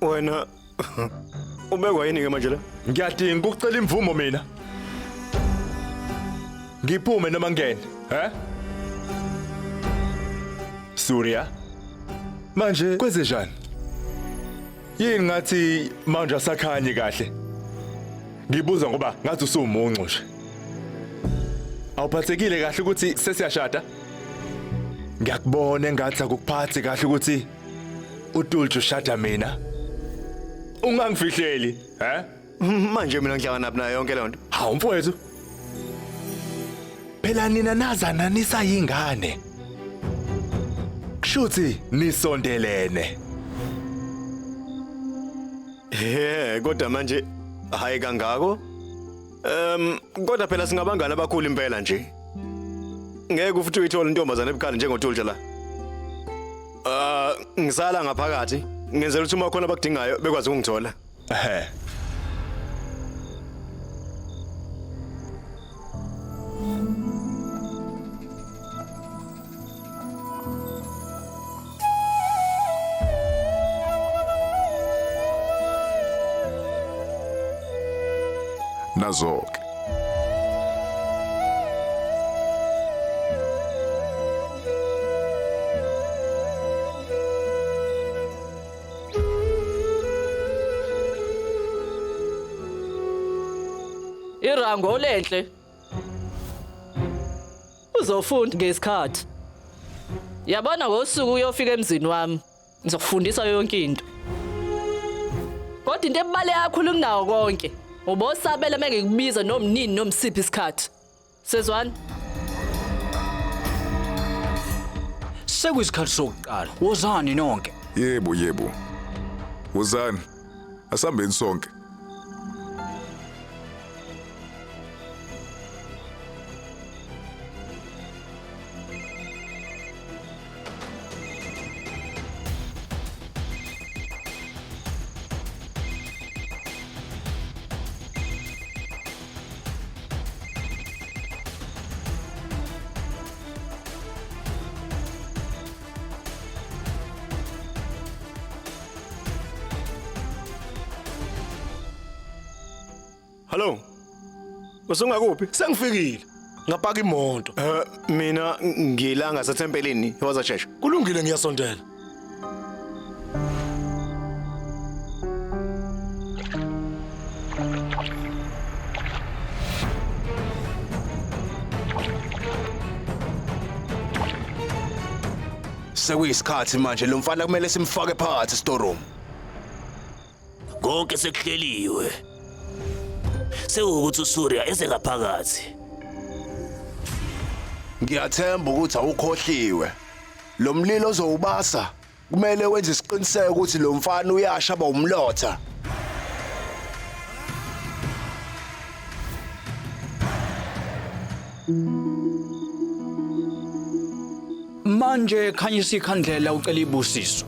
Wena ubekwa yini ke manje la? Ngiyadinga ukucela imvumo mina. Ngiphume noma ngene, he? Surya. Manje kwenze njani? Yini ngathi manje asakhanyi kahle? Ngibuza ngoba ngathi usumuncu nje. Awuphathekile kahle ukuthi sesiyashada? Ngiyakubona engathi akukuphathi kahle ukuthi uTulju ushada mina. Ungangifihleli, he? Manje mina ngihlangana nayo yonke le nto. Hawu mfowethu. Phela nina nazana nisayingane. Kushuthi nisondelene. Kodwa manje hayi kangako. Kodwa phela singabangana abakhulu impela nje. Ngeke futhi uyithola intombazana ebukhali njengoTulja la. Ngisala ngaphakathi. Ngenzela ukuthi uma khona abakudingayo bekwazi ukungithola. Ehhe. Nazo-ke Irango lenhle. Uzofunda ngesikhathi. Yabona ngosuku uyofika emzini wami. Ngizokufundisa yonke into. Kodwa into ebale kakhulu kunawo konke. Ubosabela mengikubiza nomnini nomsiphi isikhathi. Sezwana? Sekuyisikhathi sokuqala. Wozani nonke? yebo. Wozani. Asambeni sonke. Hello. Usungakuphi? Sengifikile. Ngapaka imoto. Mina ngilanga sethempelini waza shesha. Kulungile ngiyasondela. Sekuyisikhathi manje lo mfana kumele simfake phakathi storeroom. Konke sekuhleliwe. Sekuwukuthi uSurya esengaphakathi. Ngiyathemba ukuthi awukhohliwe. Lo mlilo ozowubasa kumele wenze isiqiniseko ukuthi lo mfana uyasha bawumlotha. Manje khanyisa ikhandlela ucela ibusiso.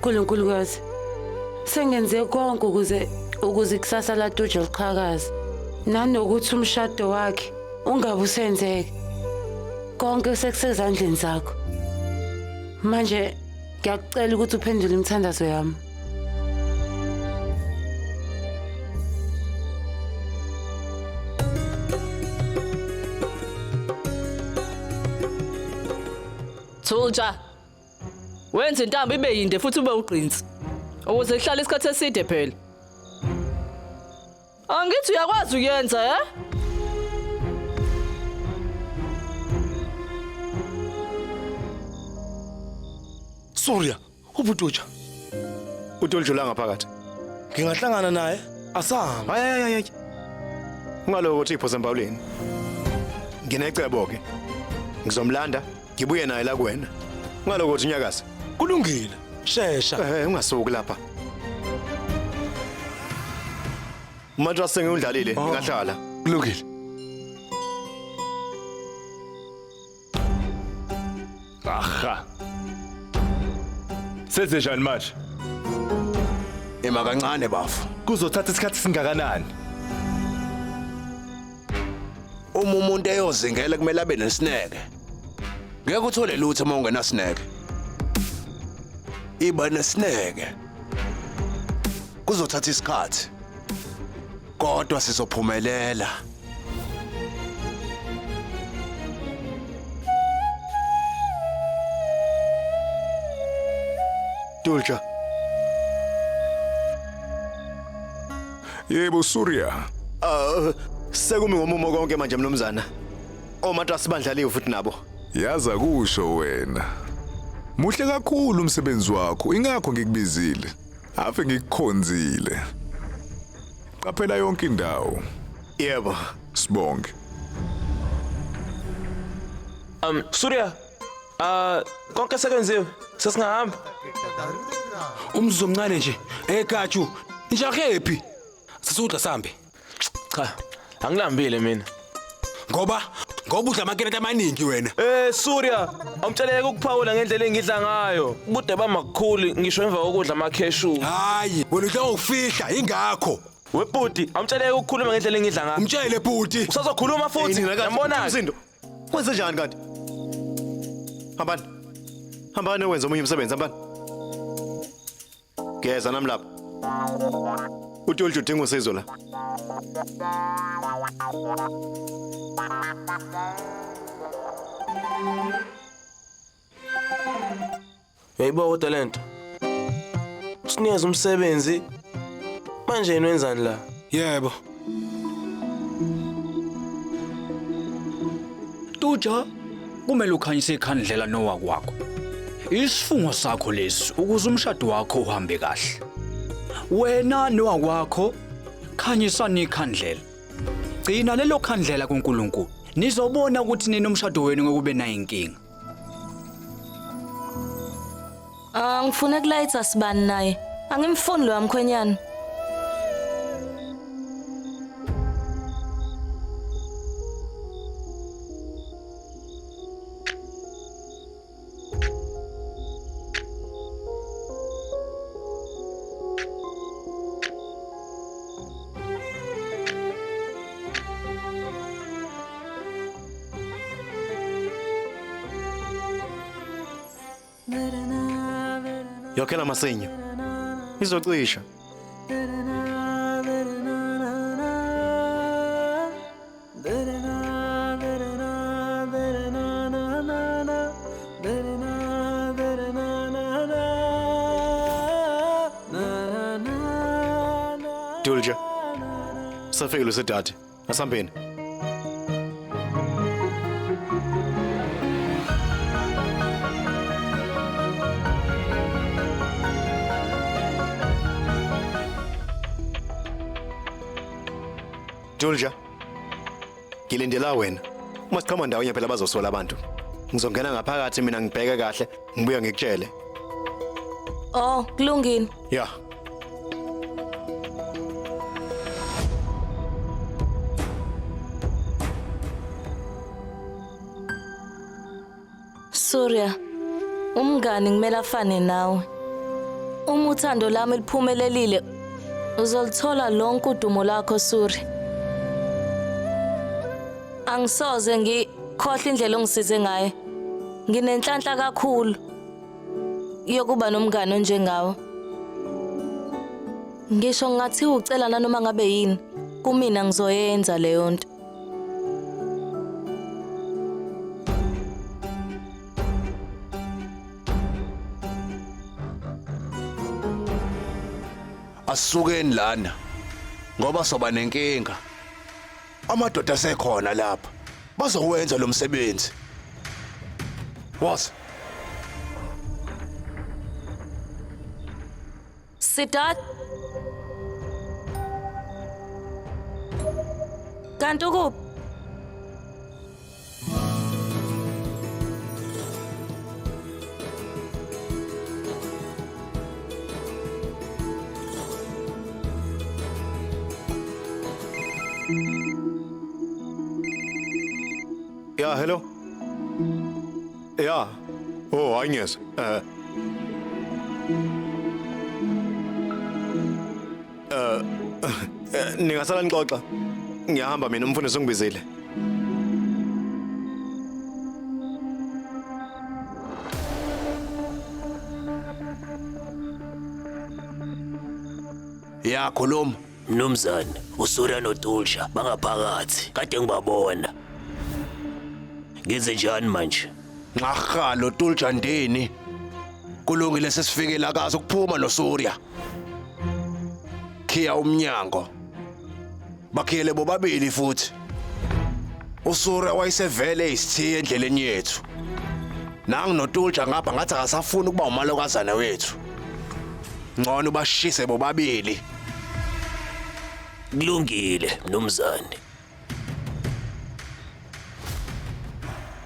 Nkulunkulukazi, sengenze konke ukuze ikusasa laTulja liqhakaze. Nanokuthi umshado wakhe ungabe usenzeke. Konke sekusezandleni zakho. Manje ngiyakucela ukuthi uphendule imithandazo yami. Tulja. Wenza intambo ibe yinde futhi ube uqinsi. Ukuze ihlale isikhathi eside phela. Angithi uyakwazi ukuyenza, he? Surya, ubuTulja. uTulju la ngaphakathi. Ngingahlangana naye. Asahamba. Hayi. Ungaloko uthi iphosa empawuleni. Nginecebo ke. Ngizomlanda, ngibuye naye la kuwena. Ungaloko uthi unyakaza. Kulungile. Shesha. Ungasuki lapha. Manje asengiyudlalile, ngingahlala. Kulungile. Aha. Senzenjani manje? Ema kancane bafu. Kuzothatha isikhathi singakanani? Uma umuntu eyozingela kumele abe nesineke. Ngeke uthole lutho uma ungenasineke. Iba nesineke. Kuzothatha isikhathi. Kodwa sizophumelela. Dulja, Yebo Surya. sekumi ngomumo konke manje mnumzana. Omatrasi bandlaliwe futhi nabo. Yaza kusho wena. Muhle kakhulu umsebenzi wakho, ingakho ngikubizile. Ave ngikukhonzile. Qaphela yonke indawo. Yebo. Sibonge. Surya, konke sekwenziwe. Sesingahamba. Umzuzu omncane nje. Gatshu, njahephi? Sisudla sambe. Cha, angilambile mina. Ngoba udla amakeleta amaningi wena. Surya, awumtsheleke ukuphawula ngendlela engidla ngayo. Bude bamakhulu ngisho emva kokudla amakheshu. Hayi, wena udla ngokufihla ingakho. Webhuti, awumtsheleke ukukhuluma ngendlela engidla ngayo. Umtshele bhuti. Usazokhuluma futhi. Yabona Msindo. Kwenze njani kanti? Hambani. Hambani wenza omunye umsebenzi hambani. Geza nami lapha. Utolju udinga usizo la. Yayibo talent. Sinikeza umsebenzi. Manje yena wenzani la? Yebo. Tuja, kumele ukhanyise ikhandlela nowakwakho. Isifungo sakho lesi ukuze umshado wakho uhambe kahle. Wena nowakwakho khanyisani ikhandlela. Gcina lelo khandlela kuNkulunkulu. Nizobona ukuthi nina umshado wenu ngokube nayo inkinga. Ngifuna ukulayitha sibani naye. Angimfuni lo wamkhwenyana. Yokhela masenyo. Izocisha. Dulja. Safike lo sedade. Asambeni. Dulja. Ngilindela wena. Masiqhama ndawonye phela bazosola abantu. Ngizongena ngaphakathi mina ngibheke kahle, ngibuya ngikutshele. Oh, kulungile. Yeah. Surya, umngani kumele afane nawe. Uma uthando lami liphumelelile, uzolithola lonke udumo lakho Surya. Angisoze ngikhohle indlela ongisize ngayo. Nginenhlanhla kakhulu yokuba nomngane onjengawe. Ngisho ngathi ucela nanoma ngabe yini, kumina ngizoyenza leyo nto. Asukeni lana ngoba soba nenkinga. Amadoda asekhona lapha. Bazowenza lo msebenzi. Was. Sidat. Kanti ukuphi? Yeah, hello. Yeah. Oh, Agnes. Ningasala nixoxa. Ngiyahamba mina umfundisi ungibizile. Yakhuluma. Mnumzane, uSura noTulsha bangaphakathi. Kade ngibabona. Ngenze njani manje? Nxarha lo Tulja ndini. Kulungile sesifike la kaze ukuphuma noSurya. Khiya umnyango. Bakhiyele bobabili futhi. uSura wayesevele isithiye endleleni yethu. Nangu noTulja ngapha ngathi akasafuna ukuba umalokazana wethu. Ngcono bashise bobabili. Kulungile, mnumzane.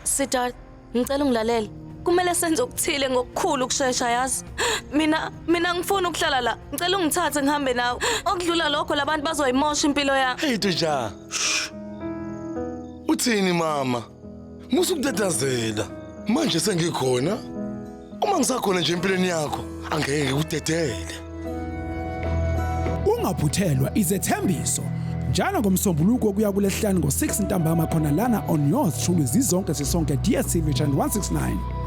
Siddharth, ngicela ungilalele. Kumele senze okuthile ngokukhulu ukusheshsha yazi. Mina ngifuna ukuhlala la. Ngicela ungithathe ngihambe nawe. Okudlula lokho labantu bazoyimosha impilo yami. Hey Tulja. Uthini mama? Musukutatazela. Manje sengikhona. Uma ngisakhona nje empilweni yakho, angeke ngikutetele. Ungaphuthelwa izethembiso. Njalo ngomsombuluko kuya kulesihlanu ngo6 ntambama khona lana on yours truly zizonke sisonke DSTV channel 169.